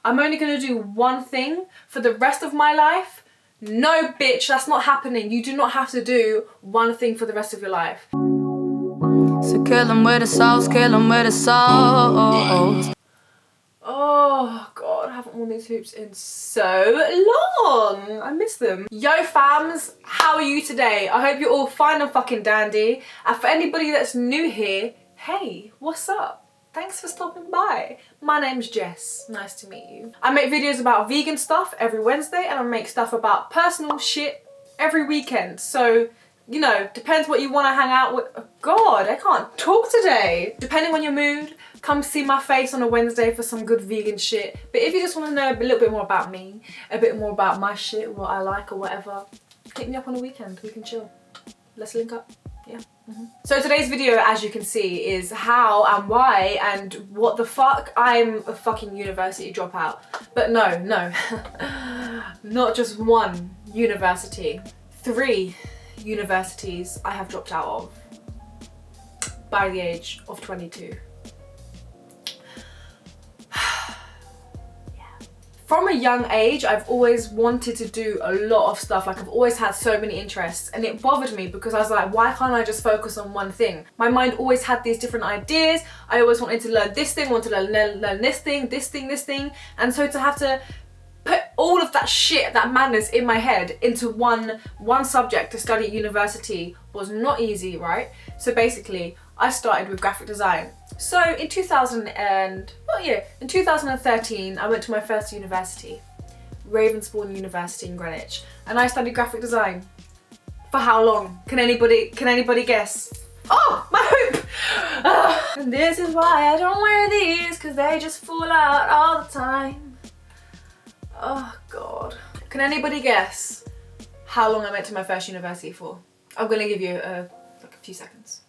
I'm only gonna do one thing for the rest of my life. No, bitch, that's not happening. You do not have to do one thing for the rest of your life. So kill them with the sauce, kill them with the sauce. Oh God, I haven't worn these hoops in so long. I miss them. Yo fams, how are you today? I hope you're all fine and fucking dandy. And for anybody that's new here, hey, what's up? Thanks for stopping by. My name's Jess, nice to meet you. I make videos about vegan stuff every Wednesday and I make stuff about personal shit every weekend. So, you know, depends what you want to hang out with. Oh God, I can't talk today. Depending on your mood, come see my face on a Wednesday for some good vegan shit. But if you just want to know a little bit more about me, a bit more about my shit, what I like or whatever, hit me up on a weekend, we can chill. Let's link up, yeah. So today's video, as you can see, is how and why and what the fuck. I'm a fucking university dropout. But no, not just one university. 3 universities I have dropped out of by the age of 22. From a young age, I've always wanted to do a lot of stuff. Like, I've always had so many interests, and it bothered me because I was like, why can't I just focus on one thing? My mind always had these different ideas. I always wanted to learn this thing, wanted to learn this thing. And so to have to put all of that shit, that madness in my head into one subject to study at university was not easy, right? So basically, I started with graphic design. So in 2013, I went to my first university, Ravensbourne University in Greenwich, and I studied graphic design. For how long? Can anybody guess? Oh, my hoop! And this is why I don't wear these, because they just fall out all the time. Oh God. Can anybody guess how long I went to my first university for? I'm gonna give you like a few seconds.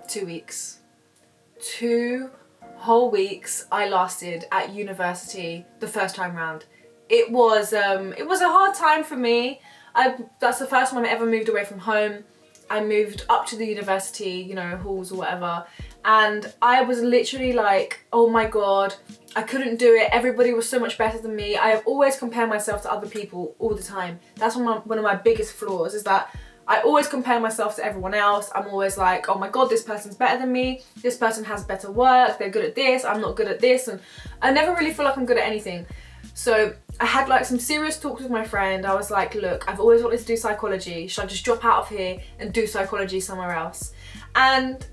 2 weeks. 2 whole weeks I lasted at university the first time round. It was a hard time for me. That's the first time I ever moved away from home. I moved up to the university, you know, halls or whatever, and I was literally like, oh my God, I couldn't do it. Everybody was so much better than me. I always compare myself to other people all the time. That's one of my biggest flaws, is that I always compare myself to everyone else. I'm always like, oh my God, this person's better than me. This person has better work. They're good at this. I'm not good at this. And I never really feel like I'm good at anything. So I had like some serious talks with my friend. I was like, look, I've always wanted to do psychology. Should I just drop out of here and do psychology somewhere else? And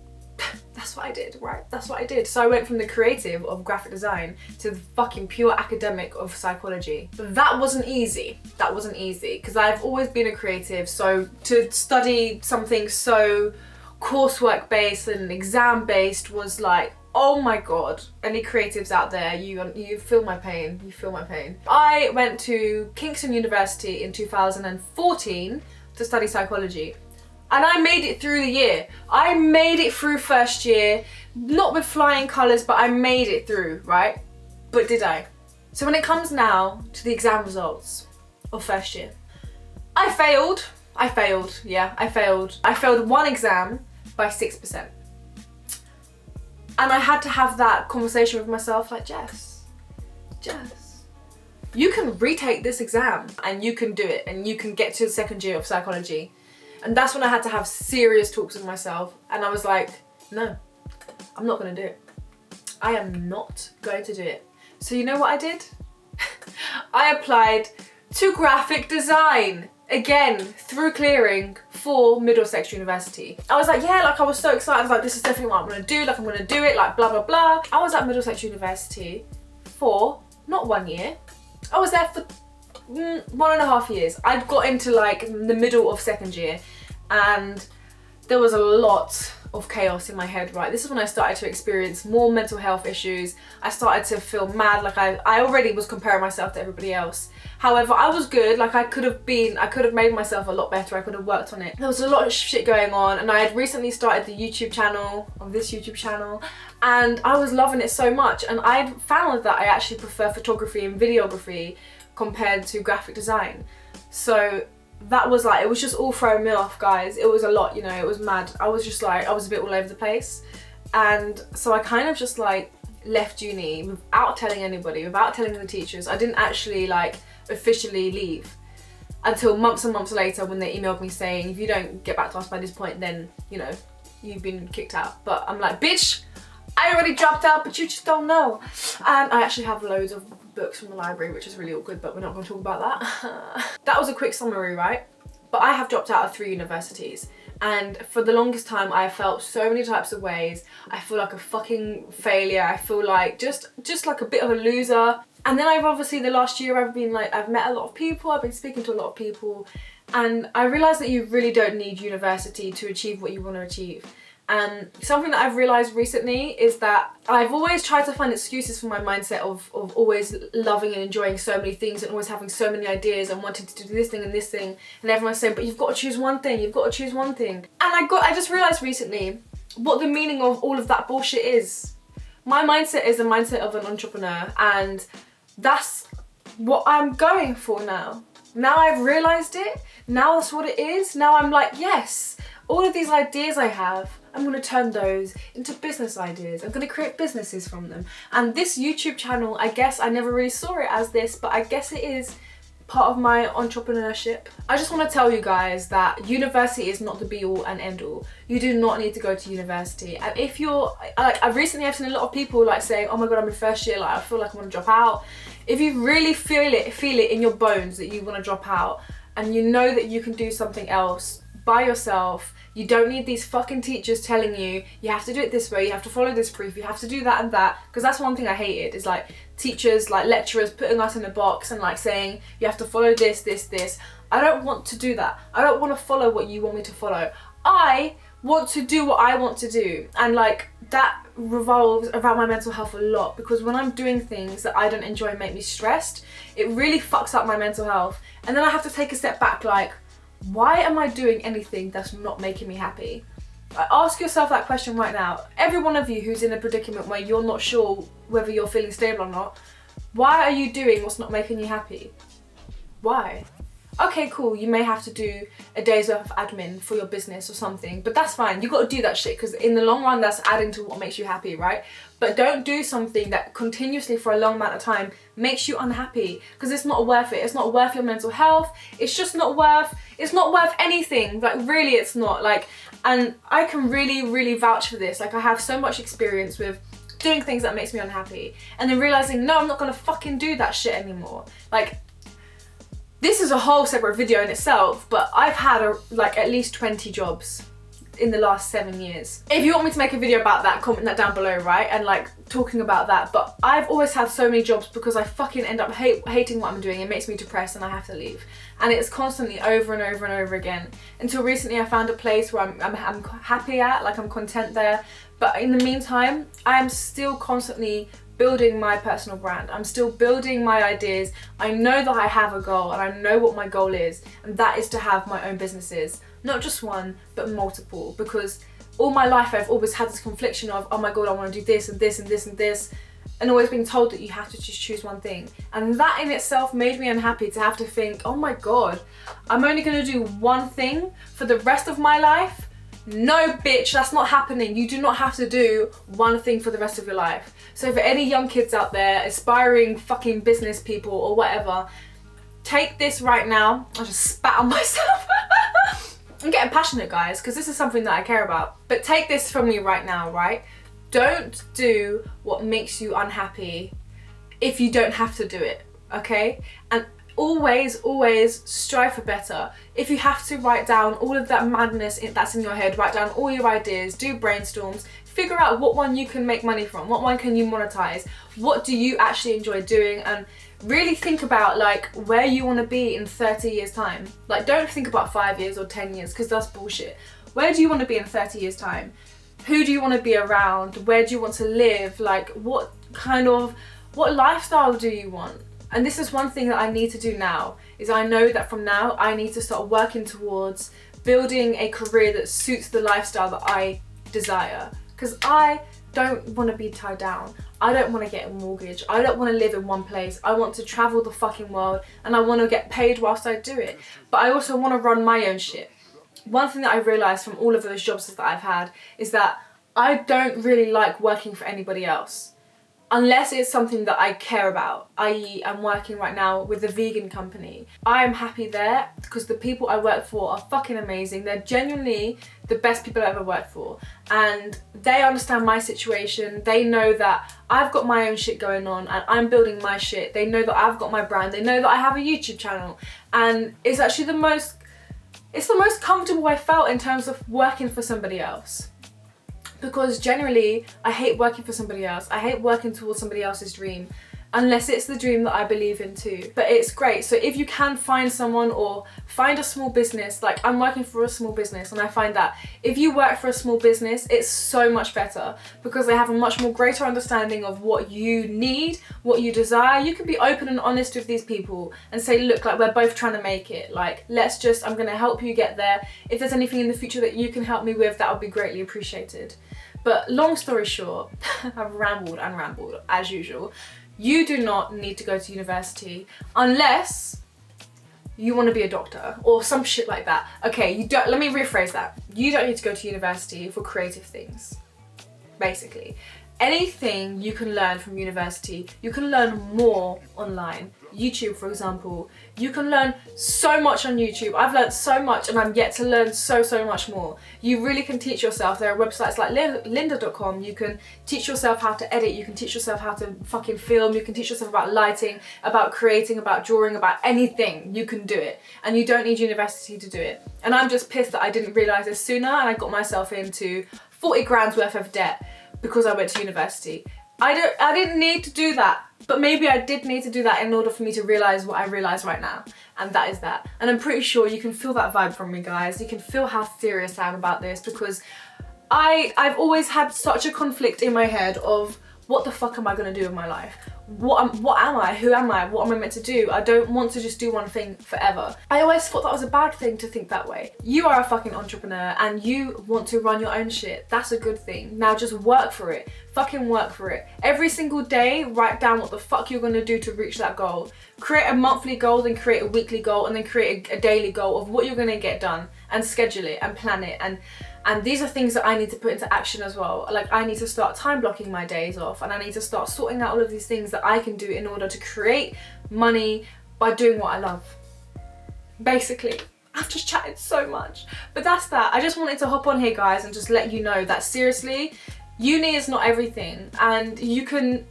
that's what I did, right? That's what I did. So I went from the creative of graphic design to the fucking pure academic of psychology. But that wasn't easy. That wasn't easy because I've always been a creative. So to study something so coursework based and exam based was like, oh my God, any creatives out there, you feel my pain, you feel my pain. I went to Kingston University in 2014 to study psychology. And I made it through the year. I made it through first year, not with flying colours, but I made it through, right? But did I? So when it comes now to the exam results of first year, I failed, yeah, I failed. I failed one exam by 6%. And I had to have that conversation with myself, like, Jess, you can retake this exam and you can do it and you can get to the second year of psychology. And that's when I had to have serious talks with myself. And I was like, no, I'm not gonna do it. I am not going to do it. So you know what I did? I applied to graphic design again through clearing for Middlesex University. I was like, yeah, like I was so excited. I was like, this is definitely what I'm gonna do. Like I'm gonna do it, like blah, blah, blah. I was at Middlesex University for not 1 year. I was there for 1.5 years. I'd got into like the middle of second year and there was a lot of chaos in my head, right? This is when I started to experience more mental health issues. I started to feel mad, like I already was comparing myself to everybody else. However, I was good, like I could have made myself a lot better, I could have worked on it. There was a lot of shit going on and I had recently started the YouTube channel, and I was loving it so much, and I found that I actually prefer photography and videography compared to graphic design. So that was like, it was just all throwing me off, guys. It was a lot, you know, it was mad. I was just like, I was a bit all over the place. And so I kind of just like left uni without telling anybody, without telling the teachers. I didn't actually like officially leave until months and months later when they emailed me saying, if you don't get back to us by this point, then, you know, you've been kicked out. But I'm like, bitch, I already dropped out, but you just don't know. And I actually have loads of books from the library, which is really awkward, but we're not going to talk about that. That was a quick summary, right? But I have dropped out of 3 universities. And for the longest time, I felt so many types of ways. I feel like a fucking failure. I feel like just like a bit of a loser. And then I've obviously, the last year, I've met a lot of people. I've been speaking to a lot of people. And I realised that you really don't need university to achieve what you want to achieve. And something that I've realised recently is that I've always tried to find excuses for my mindset of always loving and enjoying so many things and always having so many ideas and wanting to do this thing and this thing. And everyone's saying, but you've got to choose one thing, you've got to choose one thing. And I just realised recently what the meaning of all of that bullshit is. My mindset is the mindset of an entrepreneur, and that's what I'm going for now. Now I've realised it, now that's what it is. Now I'm like, yes, all of these ideas I have, I'm going to turn those into business ideas. I'm going to create businesses from them. And this YouTube channel, I guess I never really saw it as this, but I guess it is part of my entrepreneurship. I just want to tell you guys that university is not the be all and end all. You do not need to go to university. And if you're, like, I've seen a lot of people like saying, oh my God, I'm in first year, like I feel like I want to drop out. If you really feel it in your bones that you want to drop out, and you know that you can do something else by yourself, you don't need these fucking teachers telling you, you have to do it this way, you have to follow this brief, you have to do that and that. Because that's one thing I hated, is like teachers, like lecturers putting us in a box and like saying, you have to follow this, this, this. I don't want to do that. I don't want to follow what you want me to follow. I want to do what I want to do. And like that revolves around my mental health a lot, because when I'm doing things that I don't enjoy and make me stressed, it really fucks up my mental health. And then I have to take a step back, like, why am I doing anything that's not making me happy? Ask yourself that question right now. Every one of you who's in a predicament where you're not sure whether you're feeling stable or not, why are you doing what's not making you happy? Why? Okay, cool, you may have to do a day's worth of admin for your business or something, but that's fine. You got to do that shit, because in the long run, that's adding to what makes you happy, right? But don't do something that continuously for a long amount of time makes you unhappy, because it's not worth it. It's not worth your mental health. It's just not worth, it's not worth anything. Like, really, it's not. Like, and I can really, really vouch for this. Like, I have so much experience with doing things that makes me unhappy, and then realizing, no, I'm not gonna fucking do that shit anymore. Like, this is a whole separate video in itself, but I've had like at least 20 jobs in the last 7 years. If you want me to make a video about that, comment that down below, right? And like talking about that. But I've always had so many jobs because I fucking end up hating what I'm doing. It makes me depressed and I have to leave. And it's constantly over and over and over again. Until recently I found a place where I'm happy at, like I'm content there. But in the meantime, I am still constantly building my personal brand. I'm still building my ideas. I know that I have a goal and I know what my goal is, and that is to have my own businesses. Not just one, but multiple, because all my life I've always had this confliction of, oh my God, I want to do this and this and this and this, and always being told that you have to just choose one thing. And that in itself made me unhappy, to have to think, oh my God, I'm only going to do one thing for the rest of my life? No, bitch, that's not happening. You do not have to do one thing for the rest of your life. So for any young kids out there, aspiring fucking business people or whatever, take this right now. I just spat on myself. I'm getting passionate, guys, because this is something that I care about. But take this from me right now, right? Don't do what makes you unhappy if you don't have to do it, okay? And always, always strive for better. If you have to write down all of that madness that's in your head, write down all your ideas, do brainstorms, figure out what one you can make money from, what one can you monetize, what do you actually enjoy doing, and really think about like where you want to be in 30 years time. Like, don't think about 5 years or 10 years, because that's bullshit. Where do you want to be in 30 years time? Who do you want to be around? Where do you want to live? Like, what lifestyle do you want? And this is one thing that I need to do now, is I know that from now I need to start working towards building a career that suits the lifestyle that I desire. Because I don't want to be tied down. I don't want to get a mortgage. I don't want to live in one place. I want to travel the fucking world, and I want to get paid whilst I do it. But I also want to run my own shit. One thing that I realised from all of those jobs that I've had is that I don't really like working for anybody else. Unless it's something that I care about, i.e. I'm working right now with a vegan company. I am happy there because the people I work for are fucking amazing. They're genuinely the best people I've ever worked for. And they understand my situation. They know that I've got my own shit going on and I'm building my shit. They know that I've got my brand. They know that I have a YouTube channel. And it's actually the most comfortable I felt in terms of working for somebody else. Because generally, I hate working for somebody else. I hate working towards somebody else's dream, unless it's the dream that I believe in too. But it's great. So if you can find someone or find a small business, like I'm working for a small business, and I find that if you work for a small business, it's so much better because they have a much more greater understanding of what you need, what you desire. You can be open and honest with these people and say, look, like we're both trying to make it. Like, I'm gonna help you get there. If there's anything in the future that you can help me with, that would be greatly appreciated. But long story short, I've rambled and rambled as usual. You do not need to go to university unless you want to be a doctor or some shit like that. Okay, let me rephrase that. You don't need to go to university for creative things, basically. Anything you can learn from university, you can learn more online. YouTube, for example, you can learn so much on YouTube. I've learned so much and I'm yet to learn so much more. You really can teach yourself. There are websites like lynda.com. You can teach yourself how to edit. You can teach yourself how to fucking film. You can teach yourself about lighting, about creating, about drawing, about anything. You can do it. And you don't need university to do it. And I'm just pissed that I didn't realise this sooner and I got myself into 40 grand's worth of debt because I went to university. I didn't need to do that, but maybe I did need to do that in order for me to realise what I realise right now, and that is that. And I'm pretty sure you can feel that vibe from me, guys. You can feel how serious I am about this because I've always had such a conflict in my head of what the fuck am I gonna do with my life? What am I? Who am I? What am I meant to do? I don't want to just do one thing forever. I always thought that was a bad thing to think that way. You are a fucking entrepreneur and you want to run your own shit. That's a good thing. Now just work for it. Fucking work for it. Every single day, write down what the fuck you're gonna do to reach that goal. Create a monthly goal, then create a weekly goal, and then create a daily goal of what you're gonna get done, and schedule it and plan it. And these are things that I need to put into action as well. Like I need to start time blocking my days off, and I need to start sorting out all of these things that I can do in order to create money by doing what I love. Basically, I've just chatted so much, but that's that. I just wanted to hop on here, guys, and just let you know that seriously, uni is not everything, and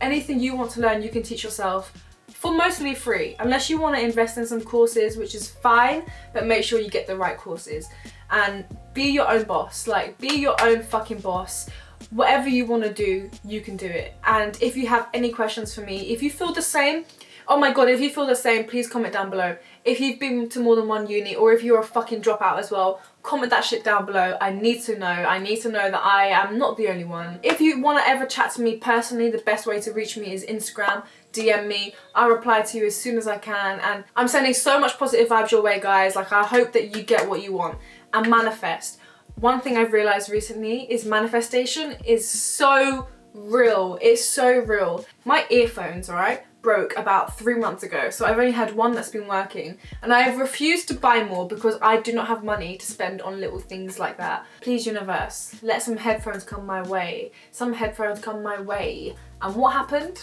anything you want to learn, you can teach yourself for mostly free, unless you want to invest in some courses, which is fine, but make sure you get the right courses. And be your own boss, like be your own fucking boss. Whatever you want to do, you can do it. And if you have any questions for me, if you feel the same, oh my god, if you feel the same, please comment down below. If you've been to more than one uni, or if you're a fucking dropout as well, comment that shit down below. I need to know. I need to know that I am not the only one. If you want to ever chat to me personally, the best way to reach me is Instagram. DM me. I'll reply to you as soon as I can. And I'm sending so much positive vibes your way, guys. Like, I hope that you get what you want. And manifest. One thing I've realised recently is manifestation is so real. It's so real. My earphones, alright, broke about 3 months ago, so I've only had one that's been working, and I have refused to buy more because I do not have money to spend on little things like that. Please, universe, let some headphones come my way. Some headphones come my way. And what happened?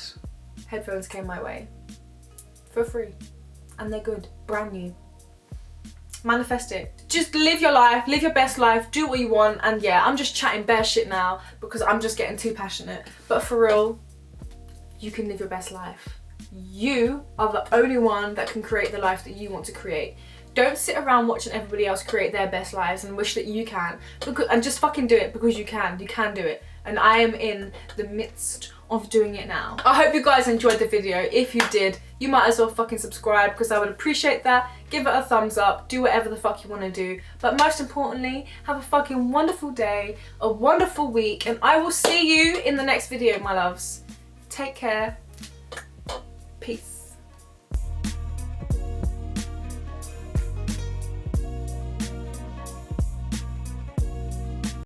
Headphones came my way. For free. And they're good. Brand new. Manifest it. Just live your life, live your best life, do what you want. And yeah, I'm just chatting bare shit now because I'm just getting too passionate. But for real, you can live your best life. You are the only one that can create the life that you want to create. Don't sit around watching everybody else create their best lives and wish that you can. And just fucking do it because you can. You can do it. And I am in the midst of doing it now. I hope you guys enjoyed the video. If you did, you might as well fucking subscribe because I would appreciate that. Give it a thumbs up, do whatever the fuck you want to do. But most importantly, have a fucking wonderful day, a wonderful week, and I will see you in the next video, my loves. Take care. Peace.